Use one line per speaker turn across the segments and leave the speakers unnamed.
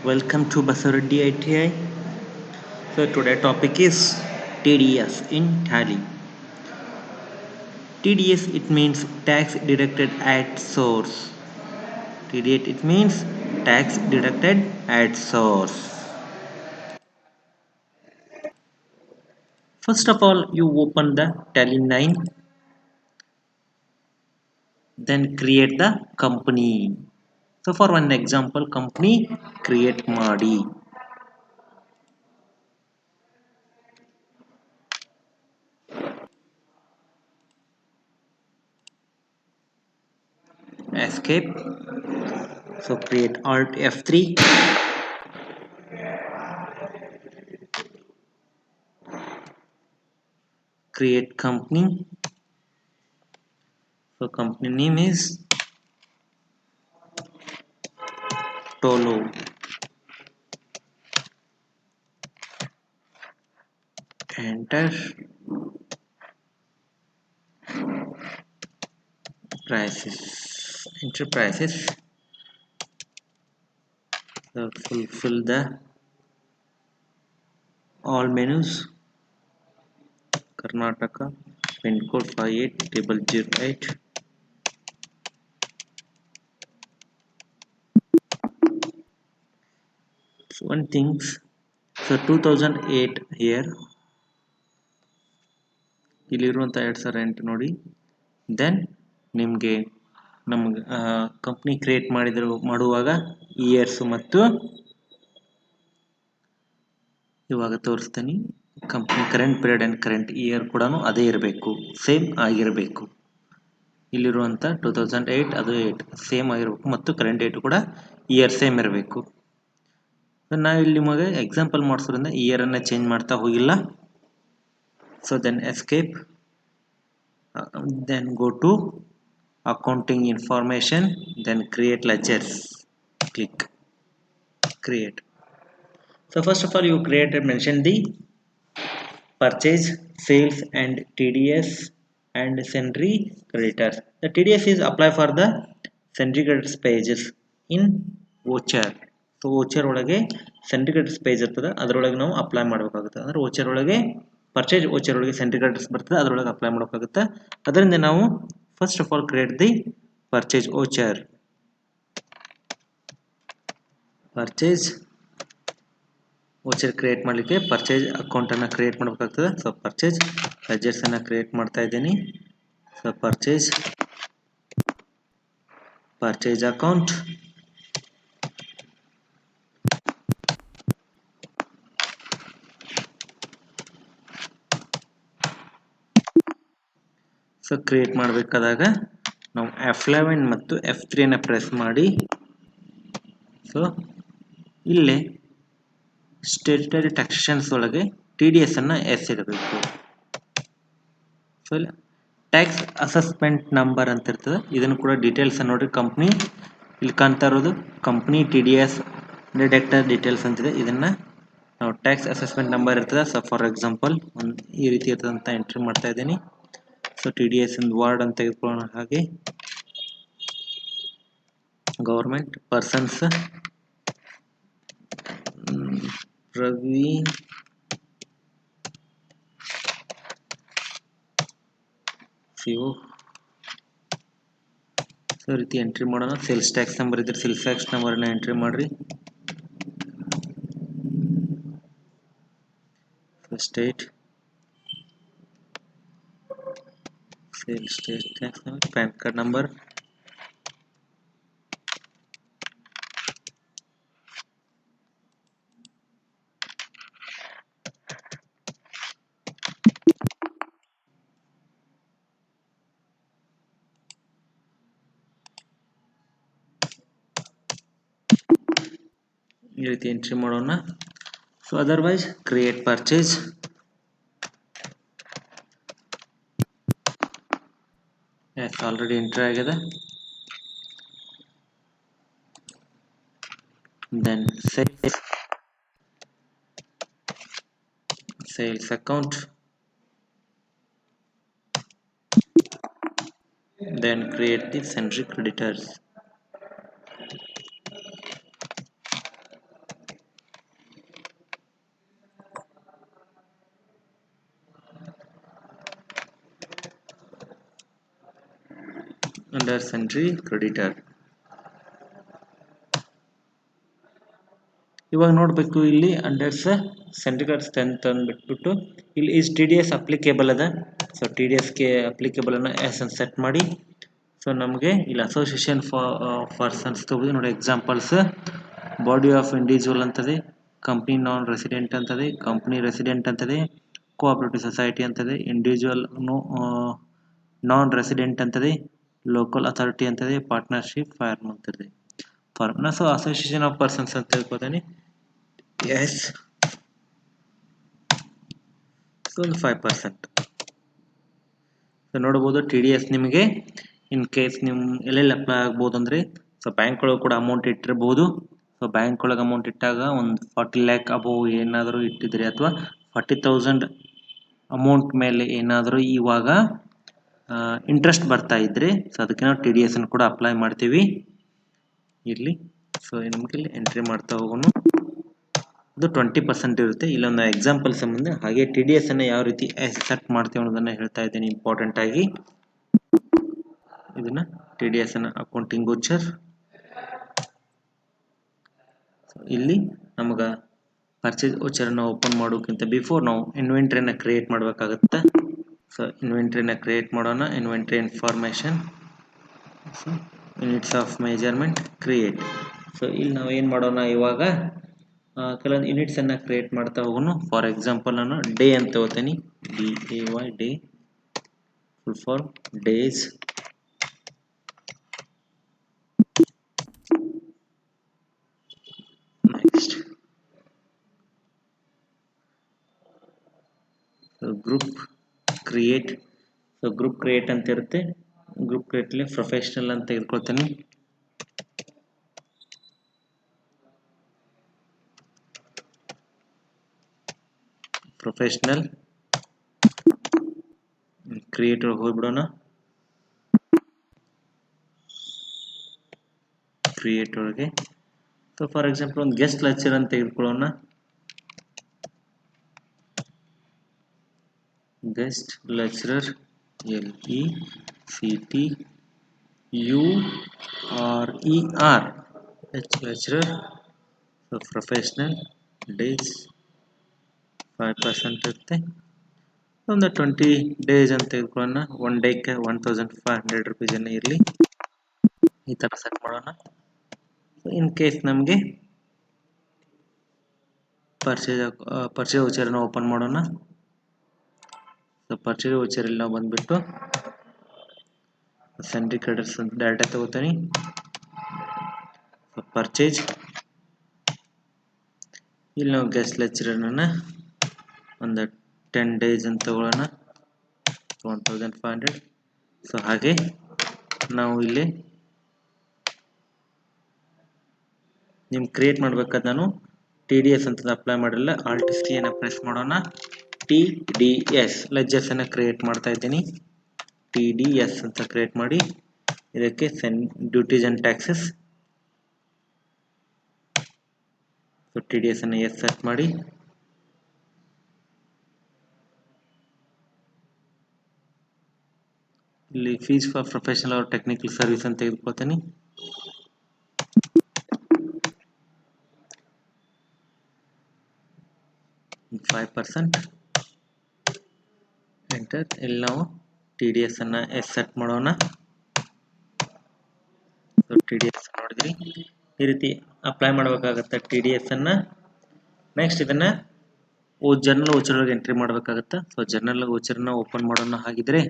Welcome to Basareddy ITI. So today topic is TDS in Tally. TDS it means tax deducted at source. TDS it means tax deducted at source. First of all, you open the Tally 9, then create the company. So for one example, company create ಮಾಡಿ. Escape. So create Alt F3. Create company. So company name is Tolo. Enter prices. Enter prices. So fulfill the all menus. Karnataka. Pin code 58008. So one things. So 2008 here. ಇಲ್ಲಿರುವಂಥ 2008 ನೋಡಿ. Then ನಿಮಗೆ ನಮ್ಗೆ company create ಮಾಡುವಾಗ years ಮತ್ತು ಇವಾಗ ತೋರಿಸ್ತೀನಿ. Company current period and current year ಕೂಡ ಅದೇ ಇರಬೇಕು, ಸೇಮ್ ಆಗಿರಬೇಕು. ಇಲ್ಲಿರುವಂಥ 2008 ಅದು 8 ಸೇಮ್ ಆಗಿರಬೇಕು ಮತ್ತು ಕರೆಂಟ್ ಡೇಟ್ ಕೂಡ ಇಯರ್ ಸೇಮ್ ಇರಬೇಕು. ನಾವು ಇಲ್ಲಿ ನಿಮಗೆ ಎಕ್ಸಾಂಪಲ್ ಮಾಡಿಸೋದ್ರಿಂದ ಇಯರನ್ನು ಚೇಂಜ್ ಮಾಡ್ತಾ ಹೋಗಿಲ್ಲ. So then escape, then go to accounting information, then create ledgers. Click create. So first of all, you create and mention the purchase, sales and TDS and sundry creditors. The TDS is apply for the sundry creditors pages in voucher. So voucher ಒಳಗೆ sentry credits page ಇರ್ತದೆ, ಅದರೊಳಗೆ ನಾವು apply ಮಾಡಬೇಕಾಗುತ್ತೆ. ಅಂದರೆ voucher ಒಳಗೆ purchase voucher ಒಳಗೆ sentry credits ಬರ್ತದೆ, ಅದರೊಳಗೆ ಅಪ್ಲೈ ಮಾಡಬೇಕಾಗುತ್ತೆ. ಅದರಿಂದ ನಾವು first of all create the purchase voucher. Purchase voucher create ಮಾಡಲಿಕ್ಕೆ ಪರ್ಚೇಸ್ ಅಕೌಂಟನ್ನು ಕ್ರಿಯೇಟ್ ಮಾಡಬೇಕಾಗ್ತದೆ. ಸೊ ಪರ್ಚೇಸ್ ಲೆಜರ್ಸನ್ನು ಕ್ರಿಯೇಟ್ ಮಾಡ್ತಾ ಇದ್ದೀನಿ. So purchase account, so create ಮಾಡಬೇಕಾದಾಗ ನಾವು F11 ಮತ್ತು F3 ಪ್ರೆಸ್ ಮಾಡಿ, ಸೊ ಇಲ್ಲೇ ಸ್ಟೇಟರಿ ಟ್ಯಾಕ್ಸೇಷನ್ಸ್ ಒಳಗೆ TDS ಅನ್ನು ಎಸ್ ಇಡಬೇಕು. ಸೊ ಇಲ್ಲ ಟ್ಯಾಕ್ಸ್ ಅಸೆಸ್ಮೆಂಟ್ ನಂಬರ್ ಅಂತ ಇರ್ತದೆ, ಇದನ್ನು ಕೂಡ ಡೀಟೇಲ್ಸ್ ನೋಡಿರಿ. ಕಂಪ್ನಿ ಇಲ್ಲಿ ಕಾಣ್ತಾ ಇರೋದು ಕಂಪ್ನಿ TDS ಡಿಡಕ್ಟರ್ ಡೀಟೇಲ್ಸ್ ಅಂತಿದೆ, ಇದನ್ನು ನಾವು ಟ್ಯಾಕ್ಸ್ ಅಸೆಸ್ಮೆಂಟ್ ನಂಬರ್ ಇರ್ತದೆ. ಸೊ ಫಾರ್ ಎಕ್ಸಾಂಪಲ್ ಈ ರೀತಿ ಇರ್ತದೆ ಅಂತ ಎಂಟ್ರಿ ಮಾಡ್ತಾ ಇದ್ದೀನಿ. ಸೊ TDS ಇಂದ ವಾರ್ಡ್ ಅಂತ ತೆಗೆದುಕೊಳ್ಳೋಣ. ಹಾಗೆ government persons Praveen C O. So ರೀತಿ ಎಂಟ್ರಿ ಮಾಡೋಣ. ಸೇಲ್ಸ್ ಟ್ಯಾಕ್ಸ್ ನಂಬರ್ ಇದ್ರೆ ಸೇಲ್ಸ್ ಟ್ಯಾಕ್ಸ್ ನಂಬರ್ನ ಎಂಟ್ರಿ ಮಾಡಿರಿ. State sales tax number, PAN card number, ಈ ರೀತಿ ಎಂಟ್ರಿ ಮಾಡೋಣ. So otherwise create purchase, already entry ಆಗಿದೆ. Then sales account, then create the sundry creditors. Under sundry creditor. ಇವಾಗ ನೋಡಬೇಕು ಇಲ್ಲಿ ಅಂಡರ್ಸ್ ಸೆಂಟ್ರಿಕಲ್ ಸ್ಟ್ರೆಂತ್ ಅಂದ್ಬಿಟ್ಬಿಟ್ಟು ಇಲ್ಲಿ is T D S applicable ಅದ. ಸೊ ಟಿ ಡಿ ಎಸ್ಗೆ ಅಪ್ಲಿಕೇಬಲ್ ಅನ್ನು ಎಸ್ ಅಂತ ಸೆಟ್ ಮಾಡಿ. ಸೊ ನಮಗೆ ಇಲ್ಲಿ ಅಸೋಸಿಯೇಷನ್ ಪರ್ಸನ್ಸ್ ತಗೋದು ನೋಡಿ. ಎಕ್ಸಾಂಪಲ್ಸ್ ಬಾಡಿ ಆಫ್ ಇಂಡಿವಿಜುವಲ್ ಅಂತದೆ, ಕಂಪ್ನಿ ನಾನ್ ರೆಸಿಡೆಂಟ್ ಅಂತದೆ, ಕಂಪ್ನಿ ರೆಸಿಡೆಂಟ್ ಅಂತದೆ, ಕೋಆಪರೇಟಿವ್ ಸೊಸೈಟಿ ಅಂತದೆ, ಇಂಡಿವಿಜುವಲ್ ನಾನ್ ರೆಸಿಡೆಂಟ್ ಅಂತದೆ, ಲೋಕಲ್ ಅಥಾರಿಟಿ ಅಂತದೆ, ಪಾರ್ಟ್ನರ್ಶಿಪ್ ಫಾರ್ಮ್ ಅಂತದೆ. Firm so association of persons ಅಂತ ಹೇಳ್ಬೋದಾನೆ. ಎಸ್ ಸೊ ಒಂದು 5%. ಸೊ ನೋಡ್ಬೋದು ಟಿ ಡಿ ಎಸ್ ನಿಮಗೆ ಇನ್ ಕೇಸ್ ನಿಮ್ಮ ಎಲ್ಲೆಲ್ಲಿ ಅಪ್ಲೈ ಆಗ್ಬೋದು ಅಂದರೆ, ಸೊ ಬ್ಯಾಂಕ್ ಒಳಗೆ ಕೂಡ ಅಮೌಂಟ್ ಇಟ್ಟಿರ್ಬೋದು. ಸೊ ಬ್ಯಾಂಕ್ ಒಳಗೆ ಅಮೌಂಟ್ ಇಟ್ಟಾಗ ಒಂದು 40 ಲ್ಯಾಕ್ ಅಬೋವ್ ಏನಾದರೂ ಇಟ್ಟಿದ್ರಿ ಅಥವಾ 40,000 ಅಮೌಂಟ್ ಮೇಲೆ ಏನಾದರೂ ಇವಾಗ ಇಂಟ್ರೆಸ್ಟ್ ಬರ್ತಾ ಇದ್ರೆ, ಸೊ ಅದಕ್ಕೆ ನಾವು ಟಿ ಡಿ ಎಸ್ ಅನ್ನು ಕೂಡ ಅಪ್ಲೈ ಮಾಡ್ತೀವಿ. ಇರಲಿ, ಸೊ ನಮಗೆ ಇಲ್ಲಿ ಎಂಟ್ರಿ ಮಾಡ್ತಾ ಹೋಗೋಣ. ಅದು 20% ಇರುತ್ತೆ. ಇಲ್ಲೊಂದು ಎಕ್ಸಾಂಪಲ್ ಸಂಬಂಧ ಹಾಗೆ ಟಿ ಡಿ ಎಸ್ ಅನ್ನು ಯಾವ ರೀತಿ ಸೆಟ್ ಮಾಡ್ತೀವಿ ಅನ್ನೋದನ್ನ ಹೇಳ್ತಾ ಇದ್ದೀನಿ ಇಂಪಾರ್ಟೆಂಟ್ ಆಗಿ. ಇದನ್ನ ಟಿ ಡಿ ಎಸ್ ಅನ್ನ ಅಕೌಂಟಿಂಗ್ ವೋಚರ್. ಇಲ್ಲಿ ನಮಗ ಪರ್ಚೇಸ್ ವೋಚರನ್ನು ಓಪನ್ ಮಾಡೋಕ್ಕಿಂತ ಬಿಫೋರ್ ನಾವು ಇನ್ವೆಂಟ್ರಿನ ಕ್ರಿಯೇಟ್ ಮಾಡಬೇಕಾಗುತ್ತೆ. ಸೊ ಇನ್ವೆಂಟ್ರಿನ ಕ್ರಿಯೇಟ್ ಮಾಡೋಣ. Inventory information, units of measurement, create. So ಇಲ್ಲಿ ನಾವು ಏನು ಮಾಡೋಣ, ಇವಾಗ ಕೆಲವೊಂದು ಯೂನಿಟ್ಸನ್ನು ಕ್ರಿಯೇಟ್ ಮಾಡ್ತಾ ಹೋಗೋಣ. ಫಾರ್ ಎಕ್ಸಾಂಪಲ್ ನಾನು ಡೇ ಅಂತ ತಗೋತೀನಿ. DAY day, full form days. Next group create. So group create ಅಂತ ಇರುತ್ತೆ. ಗ್ರೂಪ್ ಕ್ರಿಯೇಟ್ಲಿ ಪ್ರೊಫೆಷನಲ್ ಅಂತ ತೆಗೆದುಕೊಳ್ತೀನಿ. ಪ್ರೊಫೆಷನಲ್ ಕ್ರಿಯೇಟ್ ಹೋಗ್ಬಿಡೋಣ. ಕ್ರಿಯೇಟ್ ಒಳಗೆ ಸೊ ಫಾರ್ ಎಕ್ಸಾಂಪಲ್ ಒಂದು ಗೆಸ್ಟ್ ಲೆಕ್ಚರ್ ಅಂತ ತೆಗೆದುಕೊಳ್ಳೋಣ. Guest lecturer, LECTURER, lecturer. So professional days 5% ಇರುತ್ತೆ. ಒಂದು 20 ಡೇಸ್ ಅಂತ ತೆಗೆದುಕೊಳ್ಳೋಣ. 1 ಡೇಗೆ 1500 rupees ಇರಲಿ. ಈ ಥರ ಸೆಟ್ ಮಾಡೋಣ. ಇನ್ ಕೇಸ್ ನಮಗೆ ಪರ್ಚೇಸ್ ವೋಚರ್ನ ಓಪನ್ ಮಾಡೋಣ. ಸೊ ಪರ್ಚೇಸ್ ವೋಚರಲ್ಲಿ ನಾವು ಬಂದುಬಿಟ್ಟು ಸೆಂಟ್ರಿ ಕ್ರೆಡಿಟರ್ಸ್ ಅಂತ ಡಾಟಾ ತಗೋತೀನಿ. ಸೊ ಪರ್ಚೇಸ್ ಇಲ್ಲಿ ನಾವು ಗೆಸ್ಟ್ ಲೆಕ್ಚರರ್ನ ಒಂದು 10 ಡೇಸ್ ಅಂತ ತಗೊಳ್ಳೋಣ. 1500. ಸೊ ಹಾಗೆ ನಾವು ಇಲ್ಲಿ ನಿಮ್ಗೆ ಕ್ರಿಯೇಟ್ ಮಾಡ್ಬೇಕಾದ ನಾನು ಟಿ ಡಿ ಎಸ್ ಅಂತ ಅಪ್ಲೈ ಮಾಡಿರಲ್ಲ. ಆಲ್ಟ್ ಸಿ ಅನ್ನು ಪ್ರೆಸ್ ಮಾಡೋಣ. ಟಿ ಡಿ ಎಸ್ ಲೆಡ್ಜರ್ಸ್ ಅನ್ನು ಕ್ರಿಯೇಟ್ ಮಾಡ್ತಾ ಇದ್ದೀನಿ. ಟಿ ಡಿ ಎಸ್ ಅಂತ ಕ್ರಿಯೇಟ್ ಮಾಡಿ ಇದಕ್ಕೆ duties and taxes. So T D S ಅನ್ನು ಎಸ್ ಸೆಟ್ ಮಾಡಿ ಇಲ್ಲಿ fees for professional or technical service ಅಂತ ತೆಗೆದುಕೊಳ್ತೀನಿ. $5 ಎಂಟರ್. ಇಲ್ಲಿ ನಾವು ಟಿ ಡಿ ಎಸ್ ಅನ್ನು ಎಸ್ ಸೆಟ್ ಮಾಡೋಣ. ಸೊ ಟಿ ಡಿ ಎಸ್ ನೋಡಿದ್ರಿ ಈ ರೀತಿ ಅಪ್ಲೈ ಮಾಡಬೇಕಾಗತ್ತೆ ಟಿ ಡಿ ಎಸ್ ಅನ್ನು. ನೆಕ್ಸ್ಟ್ ಇದನ್ನು ಜರ್ನಲ್ ವೋಚರ್ಗೆ ಎಂಟ್ರಿ ಮಾಡಬೇಕಾಗತ್ತೆ. ಸೊ ಜರ್ನಲ್ ವೋಚರ್ನ ಓಪನ್ ಮಾಡೋಣ. ಹಾಗಿದ್ರೆ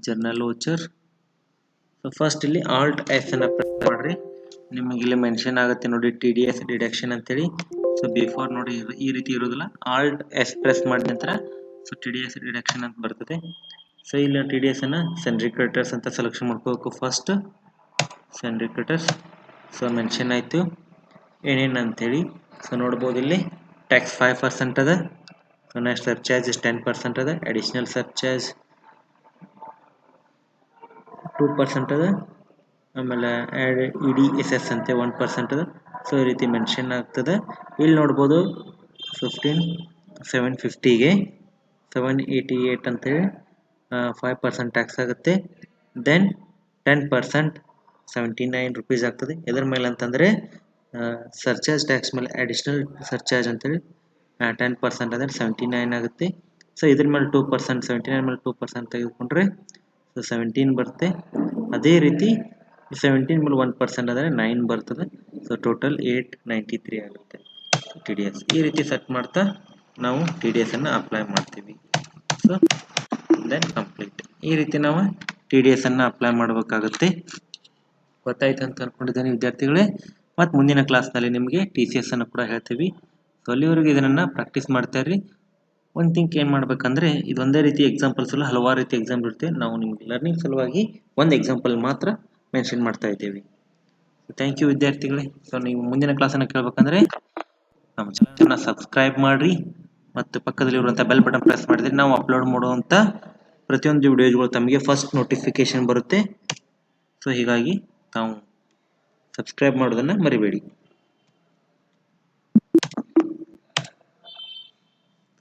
ಜರ್ನಲ್ ವೋಚರ್. ಸೊ ಫಸ್ಟ್ ಇಲ್ಲಿ ಆಲ್ಟ್ ಎಸ್ ಅನ್ನು ಪ್ರೆಸ್ ಮಾಡಿರಿ. ನಿಮಗೆ ಇಲ್ಲಿ ಮೆನ್ಷನ್ ಆಗುತ್ತೆ ನೋಡಿ ಟಿ ಡಿ ಎಸ್ ಡಿಡಕ್ಷನ್ ಅಂತೇಳಿ. ಸೊ ಬಿಫೋರ್ ನೋಡಿ ಈ ರೀತಿ ಇರೋದಿಲ್ಲ. ಆಲ್ಟ್ ಎಸ್ ಪ್ರೆಸ್ ಮಾಡಿದ ನಂತರ so T D S deduction ಅಂತ ಬರ್ತದೆ. ಸೊ ಇಲ್ಲಿ ಟಿ ಡಿ ಎಸ್ ಅನ್ನು ಸೆಂಟ್ರಿ ಕ್ರೆಡಿಟರ್ಸ್ ಅಂತ ಸೆಲೆಕ್ಷನ್ ಮಾಡ್ಕೋಬೇಕು. First sundry creditors. So mention ಆಯಿತು ಏನೇನು ಅಂತೇಳಿ. ಸೊ ನೋಡ್ಬೋದು ಇಲ್ಲಿ ಟ್ಯಾಕ್ಸ್ 5% ಅದ. ಸೊ ನೆಕ್ಸ್ಟ್ ಸರ್ಚಾರ್ಜಸ್ 10% ಅದ. ಅಡಿಷನಲ್ ಸರ್ಚಾರ್ಜ್ 2% ಅದ. ಆಮೇಲೆ EDSS ಅಂತೆ 1% ಅದ. ಸೊ ಈ ರೀತಿ ಮೆನ್ಷನ್ ಆಗ್ತದೆ. ಇಲ್ಲಿ ನೋಡ್ಬೋದು 750ಗೆ 788 ಅಂತೇಳಿ 5% ಟ್ಯಾಕ್ಸ್ ಆಗುತ್ತೆ. ದೆನ್ 10% 79 ರೂಪೀಸ್ ಆಗ್ತದೆ. ಎದರ ಮೇಲೆ ಅಂತಂದರೆ ಸರ್ಚಾರ್ಜ್ ಟ್ಯಾಕ್ಸ್ ಮೇಲೆ ಅಡಿಷ್ನಲ್ ಸರ್ಚಾರ್ಜ್ ಅಂತೇಳಿ 10% ಅಂದರೆ 79 ಆಗುತ್ತೆ. ಸೊ ಇದ್ರ ಮೇಲೆ 2% 79 ಮೇಲೆ 2% ತೆಗೆದುಕೊಂಡ್ರೆ ಸೊ 17 ಬರುತ್ತೆ. ಅದೇ ರೀತಿ 17 ಮೇಲೆ 1% ಅಂದರೆ 9 ಬರ್ತದೆ. ಸೊ ಟೋಟಲ್ 893 ಆಗುತ್ತೆ ಟಿ ಡಿ ಎಸ್. ಈ ರೀತಿ ಸೆಟ್ ಮಾಡ್ತಾ ನಾವು ಟಿ ಡಿ ಎಸ್ ಅನ್ನು ಅಪ್ಲೈ ಮಾಡ್ತೀವಿ. So then complete. ಈ ರೀತಿ ನಾವು ಟಿ ಡಿ ಎಸ್ ಅನ್ನು ಅಪ್ಲೈ ಮಾಡಬೇಕಾಗುತ್ತೆ. ಗೊತ್ತಾಯ್ತು ಅಂತ ಅನ್ಕೊಂಡಿದ್ದೇನೆ ವಿದ್ಯಾರ್ಥಿಗಳೇ. ಮತ್ತು ಮುಂದಿನ ಕ್ಲಾಸ್ನಲ್ಲಿ ನಿಮಗೆ ಟಿ ಸಿ ಎಸ್ ಅನ್ನು ಕೂಡ ಹೇಳ್ತೀವಿ. ಸೊ ಅಲ್ಲಿವರೆಗೂ ಇದನ್ನು ಪ್ರಾಕ್ಟೀಸ್ ಮಾಡ್ತಾ ಇರಿ. ಒಂದು ಥಿಂಕ್ ಏನು ಮಾಡಬೇಕಂದ್ರೆ ಇದೊಂದೇ ರೀತಿ ಎಕ್ಸಾಂಪಲ್ಸ್ ಅಲ್ಲ, ಹಲವಾರು ರೀತಿ ಎಕ್ಸಾಂಪಲ್ ಇರುತ್ತೆ. ನಾವು ನಿಮಗೆ ಲರ್ನಿಂಗ್ ಸಲುವಾಗಿ ಒಂದು ಎಕ್ಸಾಂಪಲ್ ಮಾತ್ರ ಮೆನ್ಷನ್ ಮಾಡ್ತಾ ಇದ್ದೀವಿ. ಥ್ಯಾಂಕ್ ಯು ವಿದ್ಯಾರ್ಥಿಗಳೇ. ಸೊ ನೀವು ಮುಂದಿನ ಕ್ಲಾಸನ್ನು ಕೇಳಬೇಕಂದ್ರೆ ನಮ್ಮ ಚಾನಲ್ನ ಸಬ್ಸ್ಕ್ರೈಬ್ ಮಾಡಿರಿ ಮತ್ತು ಪಕ್ಕದಲ್ಲಿರುವಂಥ ಬೆಲ್ ಬಟನ್ ಪ್ರೆಸ್ ಮಾಡಿದರೆ ನಾವು ಅಪ್ಲೋಡ್ ಮಾಡುವಂಥ ಪ್ರತಿಯೊಂದು ವಿಡಿಯೋಗಳು ತಮಗೆ ಫಸ್ಟ್ ನೋಟಿಫಿಕೇಶನ್ ಬರುತ್ತೆ. ಸೊ ಹೀಗಾಗಿ ತಾವು ಸಬ್ಸ್ಕ್ರೈಬ್ ಮಾಡೋದನ್ನು ಮರಿಬೇಡಿ.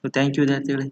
ಸೊ ಥ್ಯಾಂಕ್ ಯು ವಿದ್ಯಾರ್ಥಿಗಳೇ.